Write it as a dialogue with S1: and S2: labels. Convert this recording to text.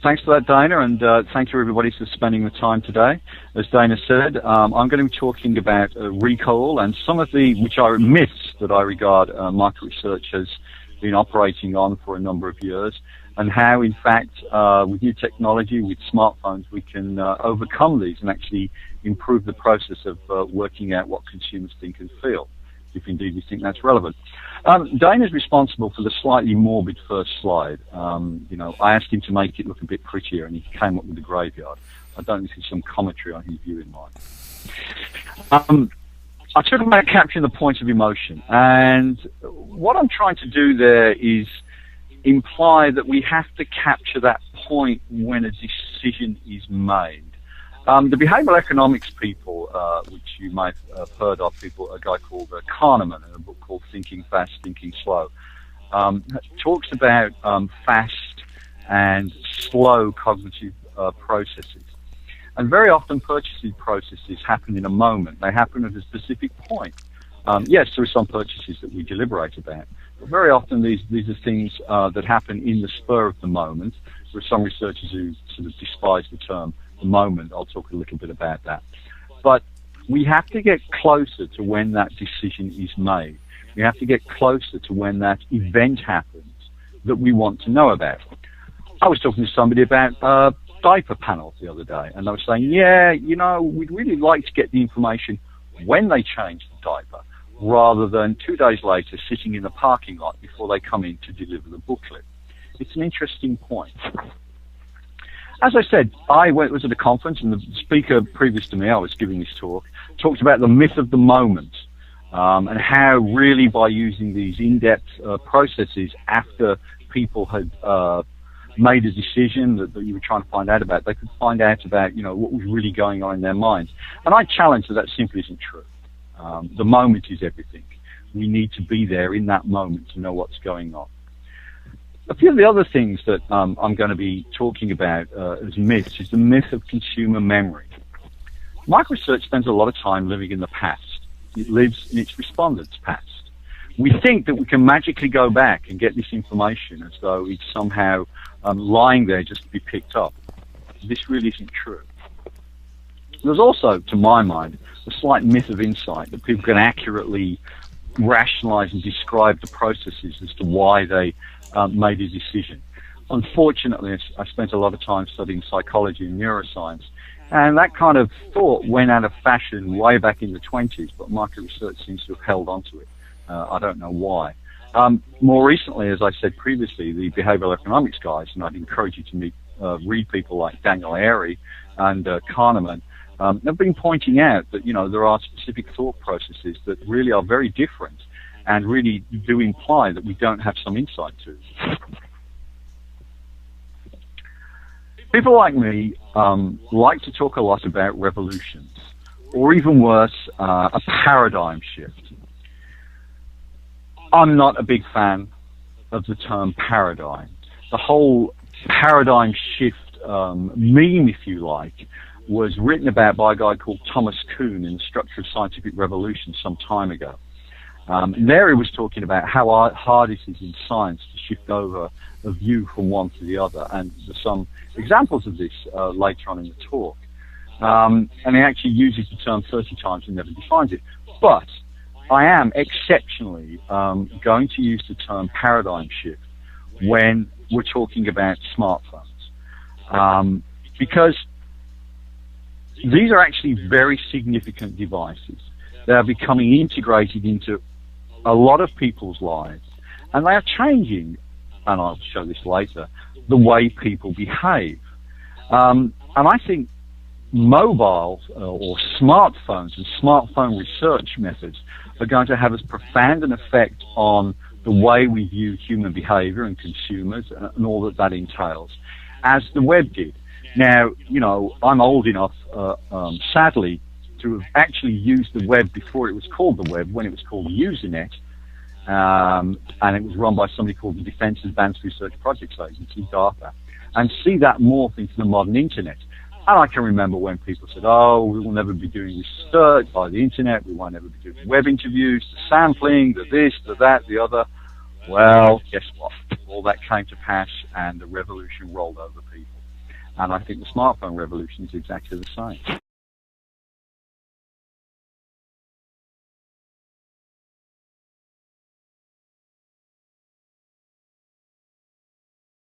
S1: Thanks for that, Dana, and thank you everybody for spending the time today. As Dana said, I'm going to be talking about recall and some of the which are myths that I regard market research has been operating on for a number of years, and how, in fact, with new technology, with smartphones, we can overcome these and actually improve the process of working out what consumers think and feel, if indeed we think that's relevant. Dana's responsible for the slightly morbid first slide. I asked him to make it look a bit prettier, and he came up with a graveyard. I don't know if there's some commentary on his view in mind. I talk about capturing the point of emotion, and what I'm trying to do there is imply that we have to capture that point when a decision is made. The behavioral economics people, which you might have heard of, a guy called Kahneman in a book called Thinking Fast, Thinking Slow, talks about fast and slow cognitive processes. And very often purchasing processes happen in a moment. They happen at a specific point. Yes, there are some purchases that we deliberate about, but very often these are things that happen in the spur of the moment. There are some researchers who sort of despise the term the moment. I'll talk a little bit about that. But we have to get closer to when that decision is made. We have to get closer to when that event happens that we want to know about. I was talking to somebody about diaper panels the other day, and they were saying, we'd really like to get the information when they change the diaper, rather than 2 days later sitting in the parking lot before they come in to deliver the booklet. It's an interesting point. As I said, I was at a conference, and the speaker previous to me, I was giving this talk, talked about the myth of the moment, and how really by using these in-depth processes after people had made a decision that you were trying to find out about, they could find out about, what was really going on in their minds. And I challenge that simply isn't true. The moment is everything. We need to be there in that moment to know what's going on. A few of the other things that I'm going to be talking about as myths is the myth of consumer memory. Market research spends a lot of time living in the past. It lives in its respondents' past. We think that we can magically go back and get this information as though it's somehow lying there just to be picked up. This really isn't true. There's also, to my mind, a slight myth of insight that people can accurately rationalize and describe the processes as to why they made a decision. Unfortunately, I spent a lot of time studying psychology and neuroscience, and that kind of thought went out of fashion way back in the 20s, but market research seems to have held onto it. I don't know why. More recently, as I said previously, the behavioral economics guys, and I'd encourage you to read people like Daniel Airy and Kahneman, have been pointing out that, there are specific thought processes that really are very different and really do imply that we don't have some insight to. People like me like to talk a lot about revolutions, or even worse, a paradigm shift. I'm not a big fan of the term paradigm. The whole paradigm shift meme, if you like, was written about by a guy called Thomas Kuhn in The Structure of Scientific Revolution some time ago. And there he was talking about how hard it is in science to shift over a view from one to the other, and there's some examples of this later on in the talk. And he actually uses the term 30 times and never defines it. But I am exceptionally going to use the term paradigm shift when we're talking about smartphones, because these are actually very significant devices. They are becoming integrated into a lot of people's lives, and they are changing, and I'll show this later, the way people behave. And I think mobiles or smartphones and smartphone research methods are going to have as profound an effect on the way we view human behavior and consumers and all that entails as the web did. Now, I'm old enough, sadly, to have actually used the web before it was called the web, when it was called Usenet, and it was run by somebody called the Defense Advanced Research Projects Agency, DARPA, and see that morph into the modern internet. And I can remember when people said, we will never be doing research by the internet, we won't ever be doing web interviews, the sampling, the this, the that, the other. Well, guess what? All that came to pass, and the revolution rolled over people. And I think the smartphone revolution is exactly the same.